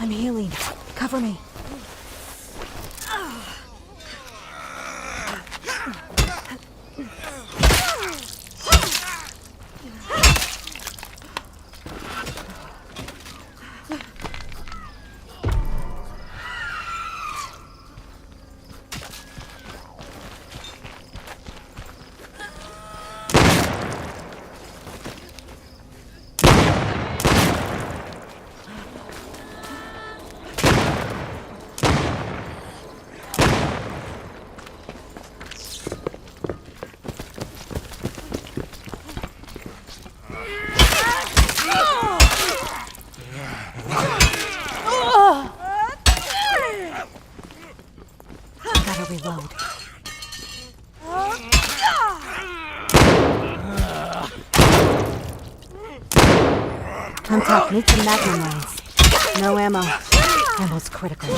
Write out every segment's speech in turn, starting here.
I'm healing. Cover me. Gotta reload. On top, need some magnum rounds. No ammo. Ammo's critical.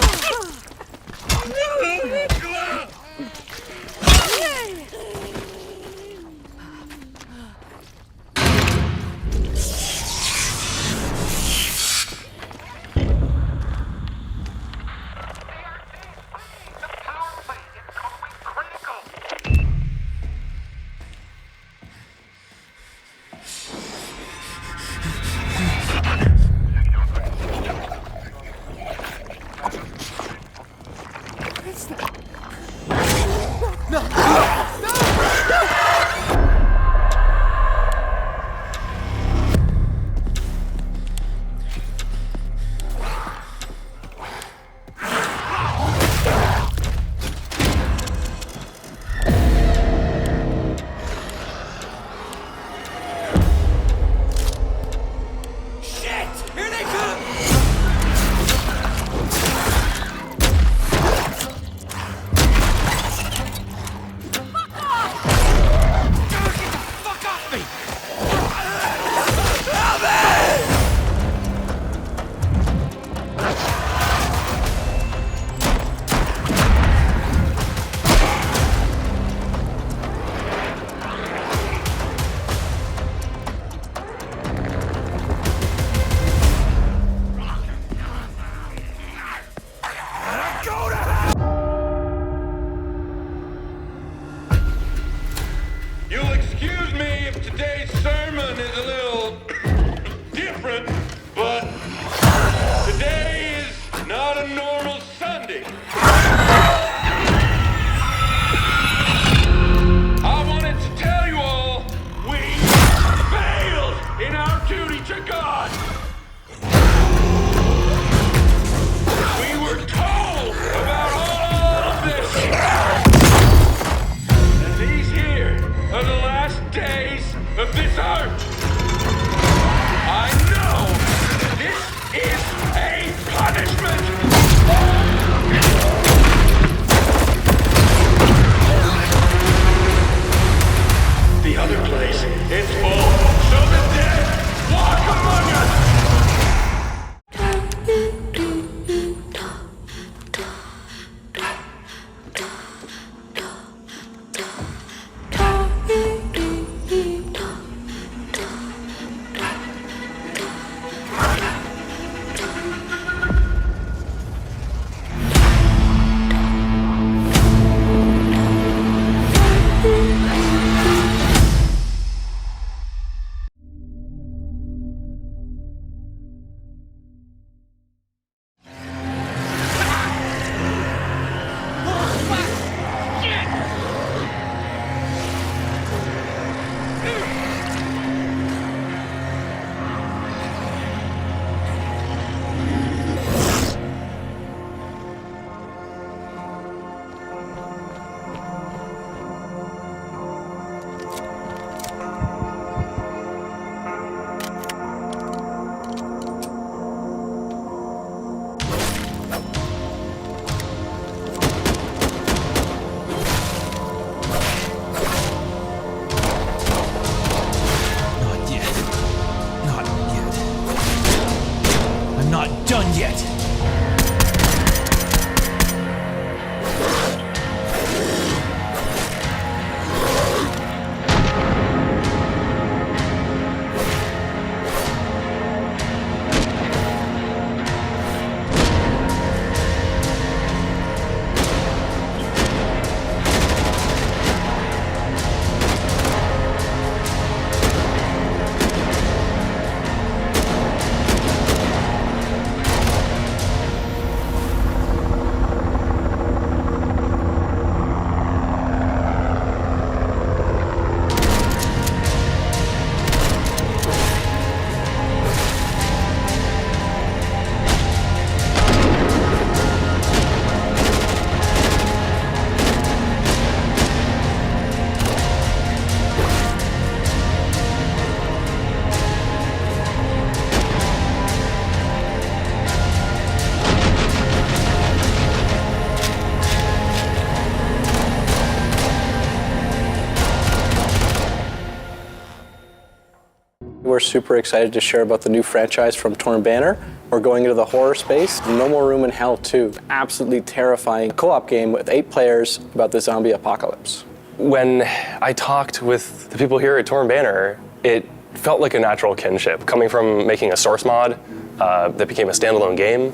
we're super excited to share about the new franchise from Torn Banner. We're going into the horror space. No More Room in Hell 2. Absolutely terrifying co-op game with 8 players about the zombie apocalypse. When I talked with the people here at Torn Banner, it felt like a natural kinship, coming from making a source mod that became a standalone game,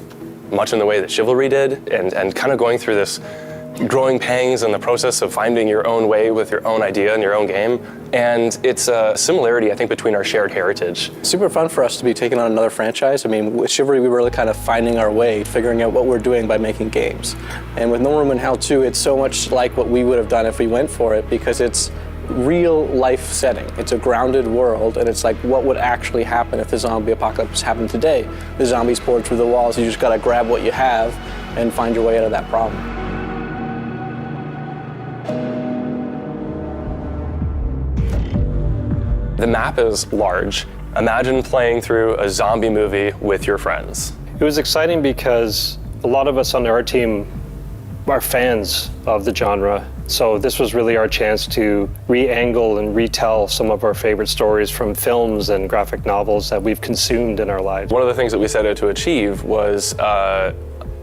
much in the way that Chivalry did, and kind of going through this growing pangs in the process of finding your own way with your own idea and your own game. And it's a similarity, I think, between our shared heritage. Super fun for us to be taking on another franchise. I mean, with Chivalry, we were really kind of finding our way, figuring out what we're doing by making games. And with No More Room in Hell 2, it's so much like what we would have done if we went for it, because it's real life setting. It's a grounded world, and it's like what would actually happen if the zombie apocalypse happened today. The zombies poured through the walls, you just gotta grab what you have and find your way out of that problem. The map is large. Imagine playing through a zombie movie with your friends. It was exciting because a lot of us on our team are fans of the genre. So this was really our chance to re-angle and retell some of our favorite stories from films and graphic novels that we've consumed in our lives. One of the things that we set out to achieve was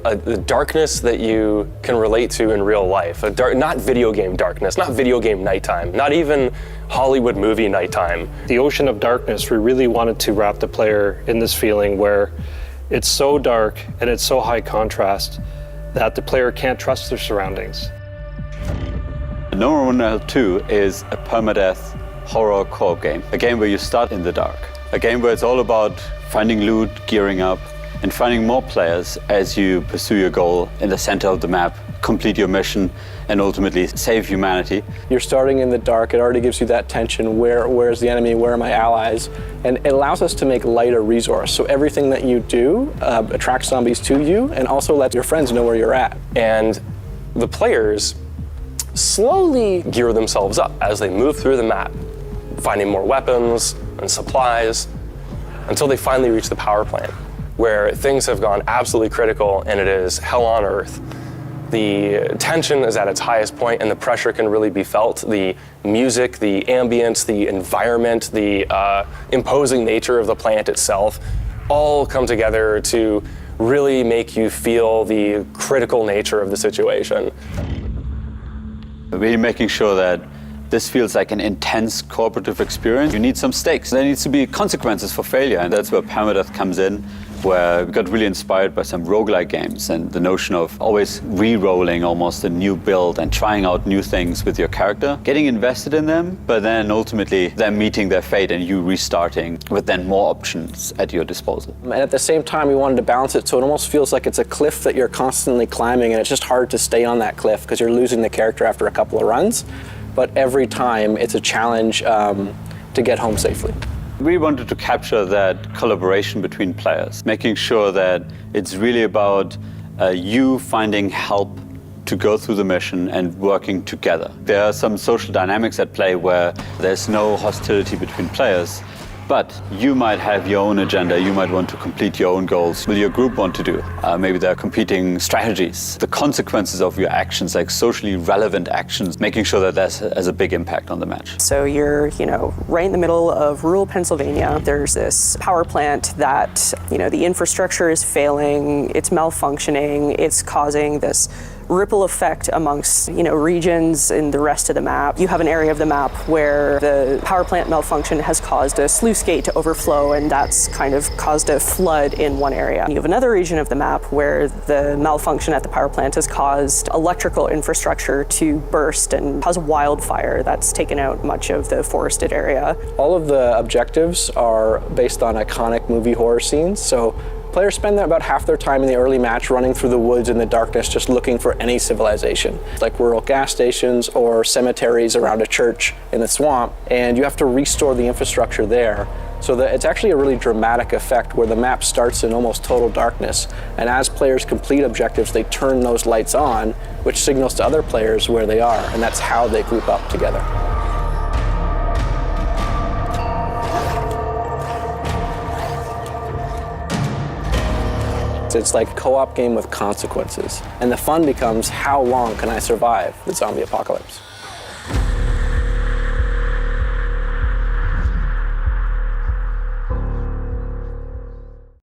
the darkness that you can relate to in real life. Not video game darkness, not video game nighttime, not even Hollywood movie nighttime. The ocean of darkness, we really wanted to wrap the player in this feeling where it's so dark and it's so high contrast that the player can't trust their surroundings. No More Room in Hell 2 is a permadeath horror co-op game, a game where you start in the dark, a game where it's all about finding loot, gearing up, and finding more players as you pursue your goal in the center of the map, complete your mission, and ultimately save humanity. You're starting in the dark. It already gives you that tension. Where's the enemy? Where are my allies? And it allows us to make light a resource. So everything that you do attracts zombies to you and also lets your friends know where you're at. And the players slowly gear themselves up as they move through the map, finding more weapons and supplies until they finally reach the power plant, where things have gone absolutely critical and it is hell on earth. The tension is at its highest point and the pressure can really be felt. The music, the ambience, the environment, the imposing nature of the plant itself all come together to really make you feel the critical nature of the situation. Really making sure that this feels like an intense cooperative experience. You need some stakes. There needs to be consequences for failure, and that's where permadeath comes in, where we got really inspired by some roguelike games and the notion of always re-rolling almost a new build and trying out new things with your character, getting invested in them, but then ultimately them meeting their fate and you restarting with then more options at your disposal. And at the same time, we wanted to balance it so it almost feels like it's a cliff that you're constantly climbing, and it's just hard to stay on that cliff because you're losing the character after a couple of runs. But every time it's a challenge to get home safely. We wanted to capture that collaboration between players, making sure that it's really about you finding help to go through the mission and working together. There are some social dynamics at play where there's no hostility between players, but you might have your own agenda, you might want to complete your own goals. Will your group want to do? Maybe there are competing strategies. The consequences of your actions, like socially relevant actions, making sure that that has a big impact on the match. So you're, right in the middle of rural Pennsylvania. There's this power plant that, the infrastructure is failing, it's malfunctioning, it's causing this ripple effect amongst, regions in the rest of the map. You have an area of the map where the power plant malfunction has caused a sluice gate to overflow, and that's kind of caused a flood in one area. You have another region of the map where the malfunction at the power plant has caused electrical infrastructure to burst and cause a wildfire that's taken out much of the forested area. All of the objectives are based on iconic movie horror scenes. So players spend about half their time in the early match running through the woods in the darkness just looking for any civilization, like rural gas stations or cemeteries around a church in the swamp, and you have to restore the infrastructure there. So that it's actually a really dramatic effect where the map starts in almost total darkness, and as players complete objectives, they turn those lights on, which signals to other players where they are, and that's how they group up together. It's like a co-op game with consequences. And the fun becomes, how long can I survive the zombie apocalypse?